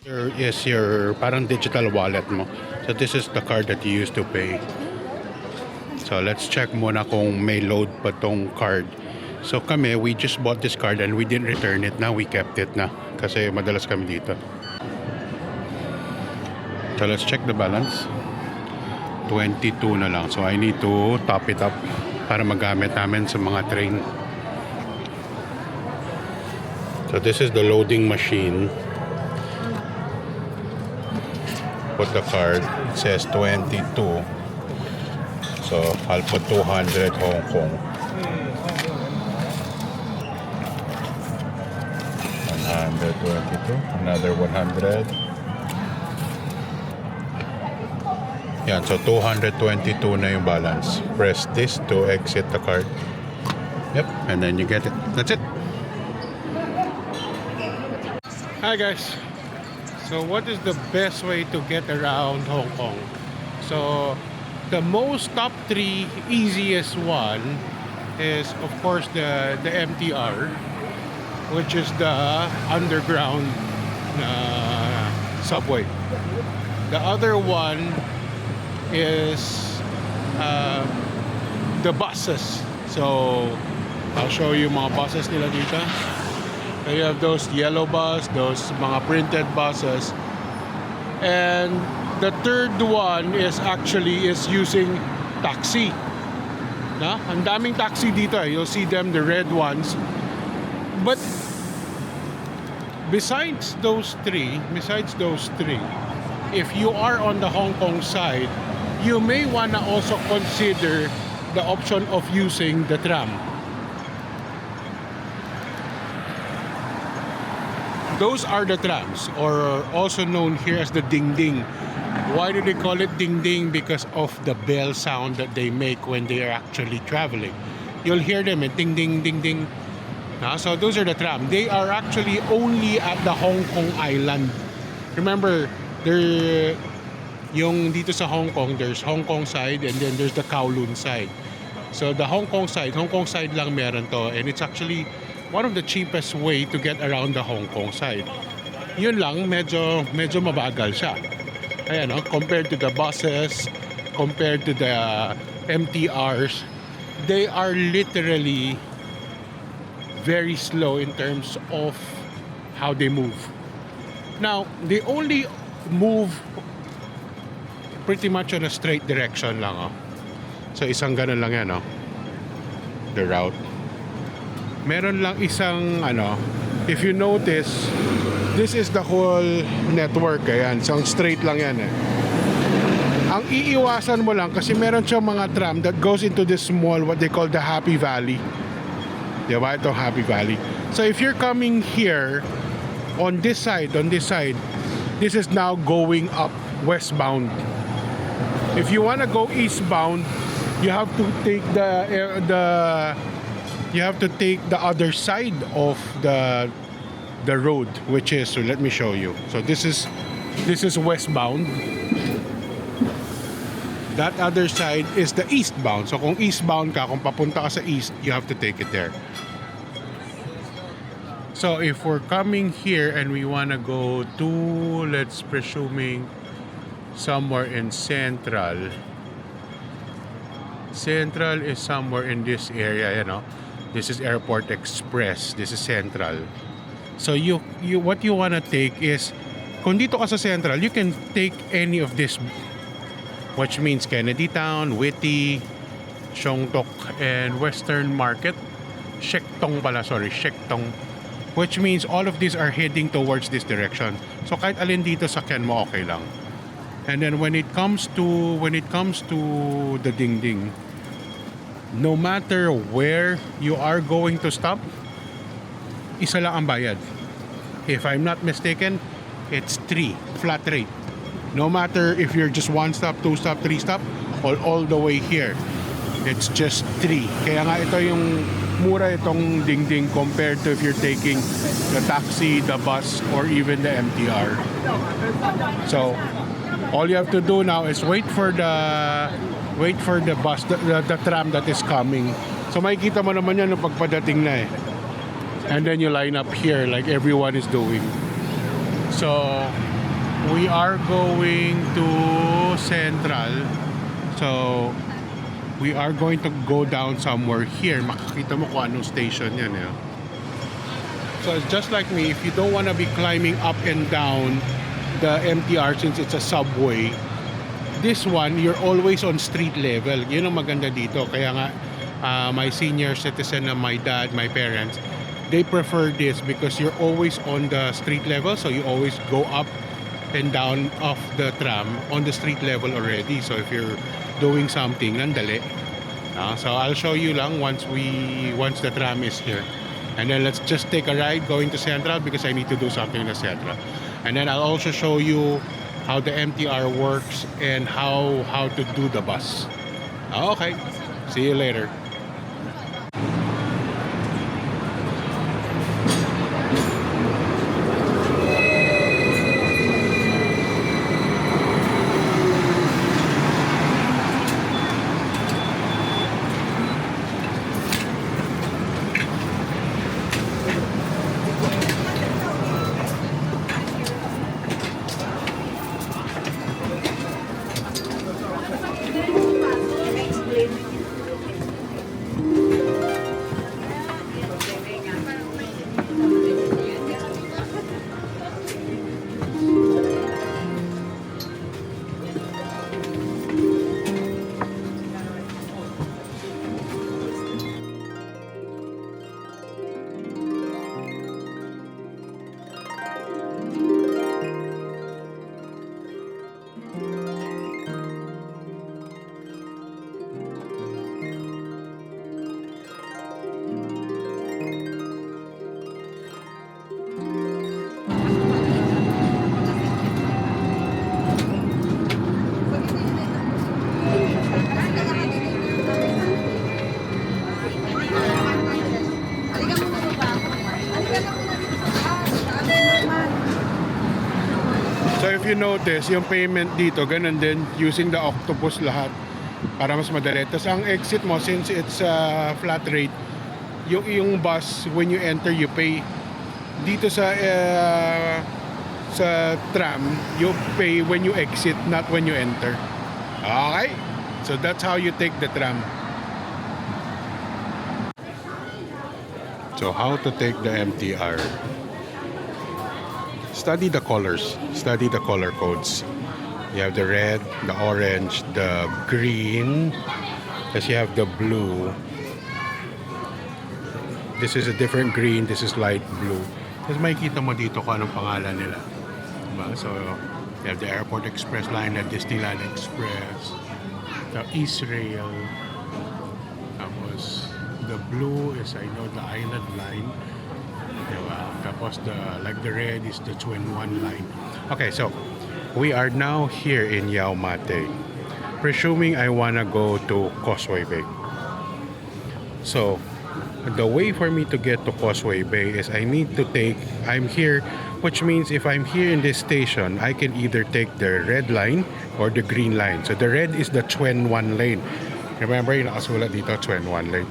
Here is your parang digital wallet mo. So this is the card that you use to pay. So let's check muna kung may load pa tong card. So kami, we just bought this card and we didn't return it. Now we kept it na kasi madalas kami dito. So let's check the balance. 22 na lang. So I need to top it up para magamit namin sa mga train. So this is the loading machine. Put the card. It says 22. So I'll put 200 Hong Kong. 122. Another 100. Yan, so 222 na yung balance. Press this to exit the card. Yep, and then you get it. That's it. Hi guys. So what is the best way to get around Hong Kong? So the most top 3 easiest one is of course the MTR, which is the underground subway. The other one is the buses. So I'll show you mga buses nila dito. So you have those yellow bus, those mga printed buses. And the third one is actually using taxi. Na? Ang daming taxi dito eh. You'll see them, the red ones. But besides those three, if you are on the Hong Kong side, you may wanna also consider the option of using the tram. Those are the trams, or also known here as the ding ding. Why do they call it ding ding? Because of the bell sound that they make when they are actually traveling. You'll hear them ding ding ding ding. So those are the tram. They are actually only at the Hong Kong Island. Remember, yung dito sa Hong Kong, there's Hong Kong side and then there's the Kowloon side. So the Hong Kong side lang meron to, and it's actually one of the cheapest way to get around the Hong Kong side. Yun lang, medyo mabagal siya. Ayan, compared to the buses, compared to the MTRs, they are literally very slow in terms of how they move. Now, they only move pretty much on a straight direction lang. So isang ganun lang yan, the route. Meron lang isang if you notice, this is the whole network. Ayan, so straight lang yan Ang iiwasan mo lang kasi meron siyang mga tram that goes into this small, what they call the Happy Valley. Diba? Ito Happy Valley. So if you're coming here on this side, this is now going up westbound. If you wanna go eastbound, you have to take the other side of the road, which is, so let me show you. So this is westbound. That other side is the eastbound. So kung eastbound ka, kung papunta ka sa east, you have to take it there. So if we're coming here and we wanna go to, let's presuming somewhere in Central. Central is somewhere in this area, This is Airport Express. This is Central. So you what you wanna take is, kung dito ka sa Central, you can take any of this, which means Kennedy Town, Witty, Siong Tok, and Western Market. Shektong, which means all of these are heading towards this direction. So kahit alin dito sakyan mo, okay lang. And then when it comes to the ding ding, no matter where you are going to stop, isa lang ang bayad. If I'm not mistaken, it's 3 flat rate. No matter if you're just 1 stop, 2 stop, 3 stop, or all the way here, it's just 3. Kaya nga ito yung mura itong ding ding compared to if you're taking the taxi, the bus, or even the MTR. So all you have to do now is wait for the bus, the tram that is coming. So makikita mo naman yan pagpadating na And then you line up here like everyone is doing. So We are going to Central. So, we are going to go down somewhere here. Makikita mo kung anong station yan. Eh. So, it's just like me, if you don't want to be climbing up and down the MTR since it's a subway, this one, you're always on street level. Yun ang maganda dito. Kaya nga, my senior citizen and my dad, my parents, they prefer this because you're always on the street level. So, you always go up and down of the tram on the street level already. So if you're doing something, nandali. So I'll show you lang once the tram is here. And then let's just take a ride going to Central because I need to do something in the Central. And then I'll also show you how the MTR works and how to do the bus. Okay, see you later. So if you notice, yung payment dito, ganun din, using the Octopus lahat para mas madali. Tapos ang exit mo, since it's flat rate, yung bus, when you enter, you pay. Dito sa tram, you pay when you exit, not when you enter. Okay? So that's how you take the tram. So how to take the MTR? Study the colors, study the color codes. You have the red, the orange, the green, as you have the blue. This is a different green, this is light blue. Tapos makikita mo dito kung anong pangalan nila. Diba? So, you have the Airport Express line, the Disneyland Express, the Israel. Tapos, the blue is, I know, the Island line. Diba? Tapos the red is the Twin One line. Okay, so we are now here in Yau Ma Tei. Presuming I wanna go to Causeway Bay. So the way for me to get to Causeway Bay is I'm here, which means if I'm here in this station, I can either take the red line or the green line. So the red is the Twin One lane. Remember, yung nakasulat dito, Twin One lane.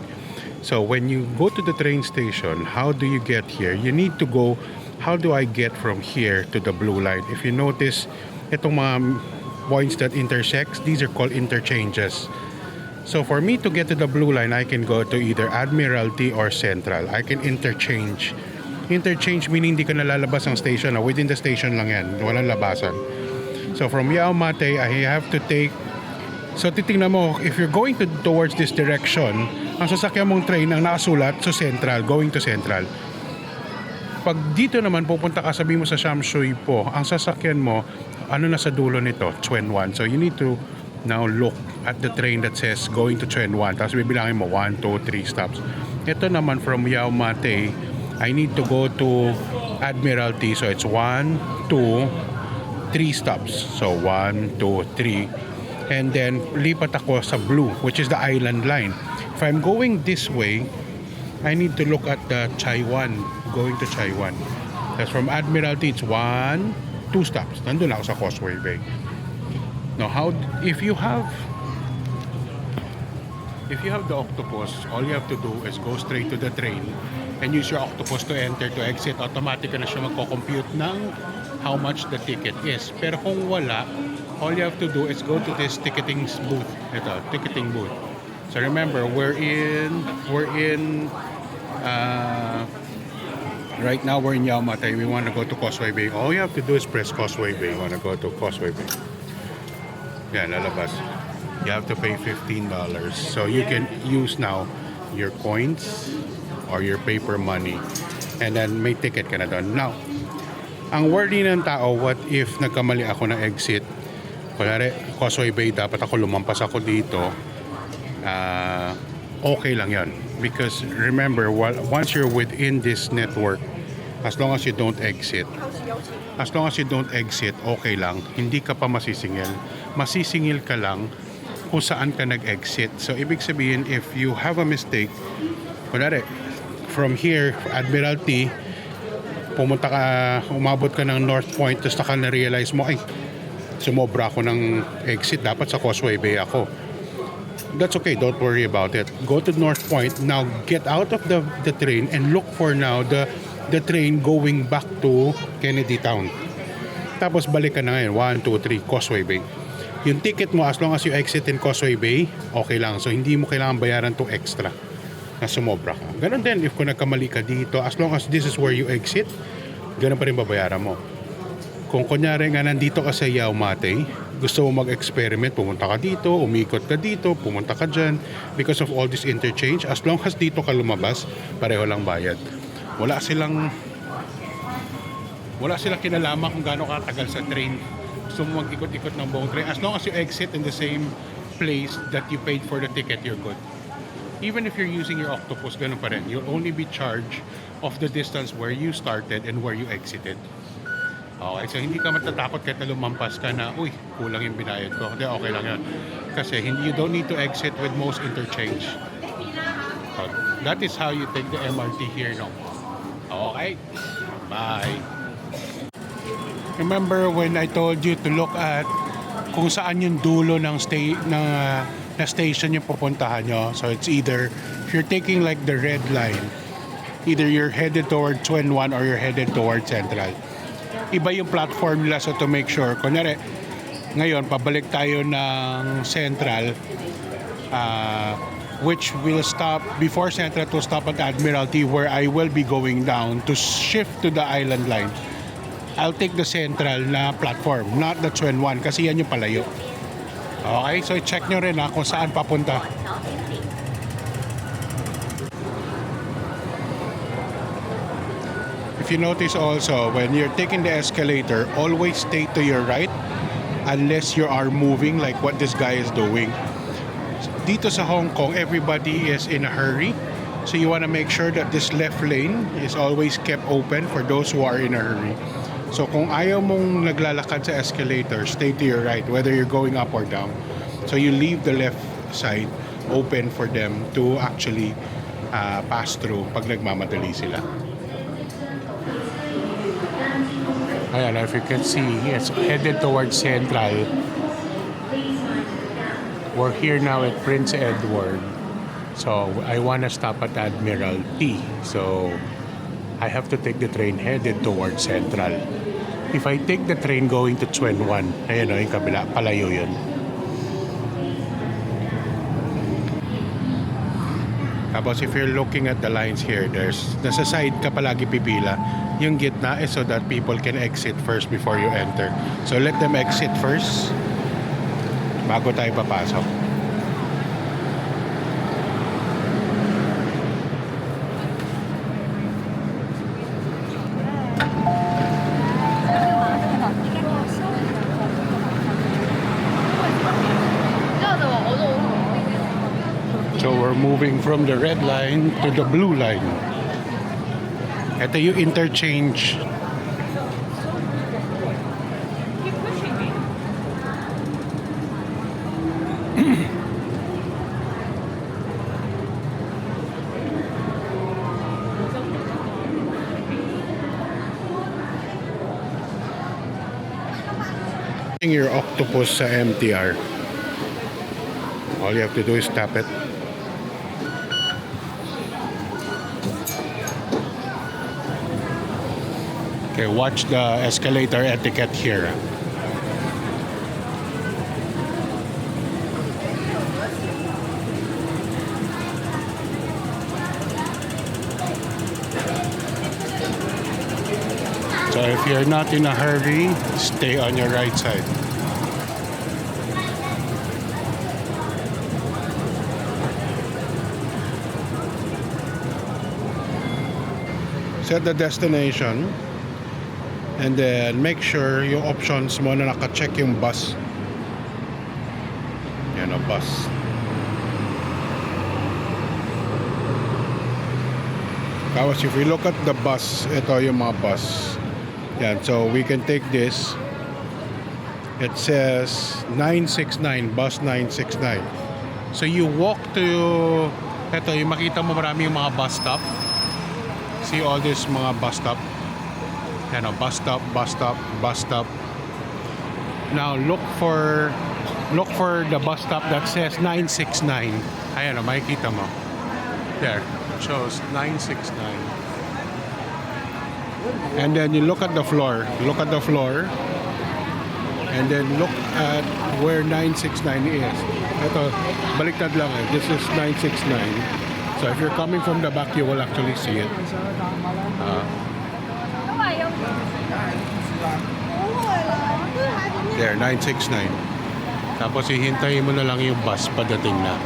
So when you go to the train station, how do you get here? You need to go, how do I get from here to the blue line? If you notice, itong mga points that intersects, these are called interchanges. So for me to get to the blue line, I can go to either Admiralty or Central. I can interchange. Interchange meaning di ka nalalabas ang station. Within the station lang yan. Walang labasan. So from Yau Ma Tei, I have to take. So titingnan mo, if you're going towards this direction, ang sasakyan mong train ang nakasulat sa Central, going to Central. Pag dito naman pupunta ka, sabi mo sa Shamshui po, ang sasakyan mo, ano na sa dulo nito? Twin One. So you need to now look at the train that says going to Twin One. Tapos bibilangin mo 1, 2, 3 stops. Ito naman from Yau Ma Tei, I need to go to Admiralty. So it's 1, 2, 3 stops. So 1, 2, 3. And then lipat ako sa blue, which is the island line. If I'm going this way, I need to look at the Chaiwan, going to Chaiwan. That's from Admiralty, it's 1, 2 stops. Nandun ako sa Causeway Bay. Now, if you have the Octopus, all you have to do is go straight to the train and use your Octopus to enter, to exit. Automatic na siya magko-compute ng how much the ticket is. Pero kung wala, all you have to do is go to this ticketing booth. Ito, ticketing booth. So remember, right now we're in Yaumatay. We want to go to Causeway Bay. All you have to do is press Causeway Bay. You want to go to Causeway Bay. Yeah, lalabas. You have to pay $15. So you can use now your coins or your paper money. And then may ticket ka na doon. Now, ang worry ng tao, what if nagkamali ako ng exit? Kunwari, Causeway Bay, dapat ako lumampas ako dito. Okay lang yan. Because remember, once you're within this network, as long as you don't exit, okay lang. Hindi ka pa masisingil. Masisingil ka lang kung saan ka nag-exit. So, ibig sabihin, if you have a mistake, kunwari, from here, Admiralty, pumunta ka, umabot ka ng North Point, tapos na-realize mo, ay, sumobra ako ng exit, dapat sa Causeway Bay ako. That's okay, don't worry about it. Go to North Point, now get out of the train and look for now the train going back to Kennedy Town. Tapos balik ka na ngayon, 1, 2, 3, Causeway Bay. Yung ticket mo, as long as you exit in Causeway Bay, okay lang. So hindi mo kailangan bayaran to extra na sumobra ka. Ganon din, if kung nagkamali ka dito, as long as this is where you exit, ganon pa rin babayaran mo. Kung kunyari nga nandito ka sa Yaumatay, gusto mo mag-experiment, pumunta ka dito, umikot ka dito, pumunta ka dyan, because of all this interchange, as long as dito ka lumabas, pareho lang bayad. Wala silang kinalaman kung gaano katagal sa train. Gusto mo mag-ikot-ikot ng buong train, as long as you exit in the same place that you paid for the ticket, you're good. Even if you're using your Octopus, ganun pa rin. You'll only be charged of the distance where you started and where you exited. Okay, so hindi ka matatakot kahit na lumampas ka na, uy, kulang yung binayad ko. Hindi, okay lang yan. Kasi you don't need to exit with most interchange. So, that is how you take the MRT here, no? Okay, bye. Remember when I told you to look at kung saan yung dulo ng na station yung pupuntahan nyo? So it's either, if you're taking like the red line, either you're headed toward Tuen Wan or you're headed toward Central. Iba yung platform nila, so to make sure, kunyari ngayon pabalik tayo ng Central, which will stop before Central to stop at Admiralty, where I will be going down to shift to the Island Line. I'll take the Central na platform, not the Tuen Wan, kasi yan yung palayo. Okay, so check nyo rin kung saan papunta. If you notice also, when you're taking the escalator, always stay to your right unless you are moving like what this guy is doing. Dito sa Hong Kong, everybody is in a hurry. So you want to make sure that this left lane is always kept open for those who are in a hurry. So kung ayaw mong naglalakad sa escalator, stay to your right, whether you're going up or down. So you leave the left side open for them to actually pass through pag nagmamadali sila. Ayan, if you can see, it's headed towards Central. We're here now at Prince Edward. So, I want to stop at Admiralty. So, I have to take the train headed towards Central. If I take the train going to Tuen Wan, ayan o, yung kabila, palayo yun. Tapos if you're looking at the lines here, nasa side ka palagi pipila. Yung gitna is so that people can exit first before you enter. So let them exit first bago tayo papasok. So we're moving from the red line to the blue line. Ito yung interchange. Your Octopus sa MTR. All you have to do is tap it. Okay, watch the escalator etiquette here. So if you're not in a hurry, stay on your right side. Set the destination and then make sure yung options mo na naka-check yung bus. Yan o, bus. Tapos if you look at the bus, ito yung mga bus. Yan, so we can take this. It says 969, bus 969. So you walk to, ito yung makita mo marami yung mga bus stop. See all this mga bus stop. Yan o, bus stop, bus stop, bus stop. Now look for the bus stop that says 969. Ayan o, makikita mo. There, it shows 969. And then you look at the floor. Look at the floor. And then look at where 969 is. Ito, baliktad lang eh. This is 969. So if you're coming from the back, you will actually see it. There, 969. Tapos hihintayin mo na lang yung bus padating na.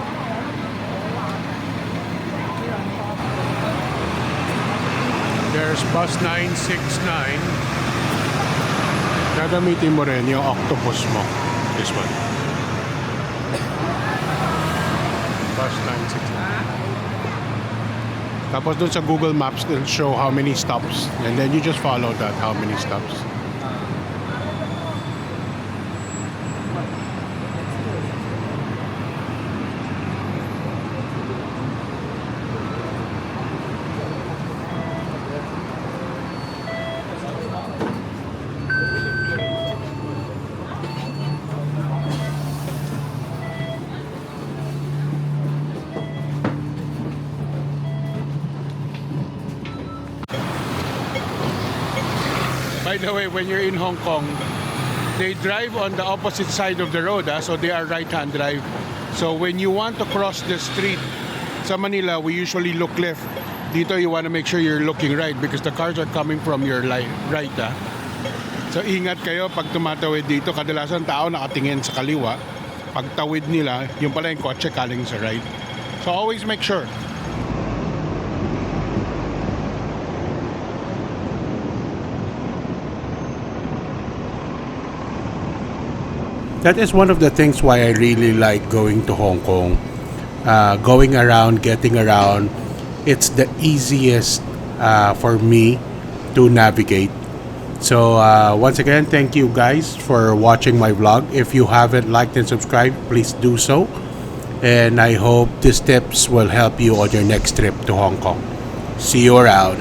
There's bus 969. Gagamitin mo rin yung Octopus mo. This one. Bus 969. Tapos dun sa Google Maps, they'll show how many stops. And then you just follow that, how many stops. By the way, when you're in Hong Kong, they drive on the opposite side of the road, so they are right-hand drive. So when you want to cross the street, sa Manila, we usually look left. Dito, you want to make sure you're looking right because the cars are coming from your right. So ingat kayo pag tumatawid dito. Kadalasan tao nakatingin sa kaliwa. Pag tawid nila, yung pala yung kotse kaling sa right. So always make sure. That is one of the things why I really like going to Hong Kong. Going around, getting around, it's the easiest for me to navigate. So once again, thank you guys for watching my vlog. If you haven't liked and subscribed, please do so. And I hope these tips will help you on your next trip to Hong Kong. See you around.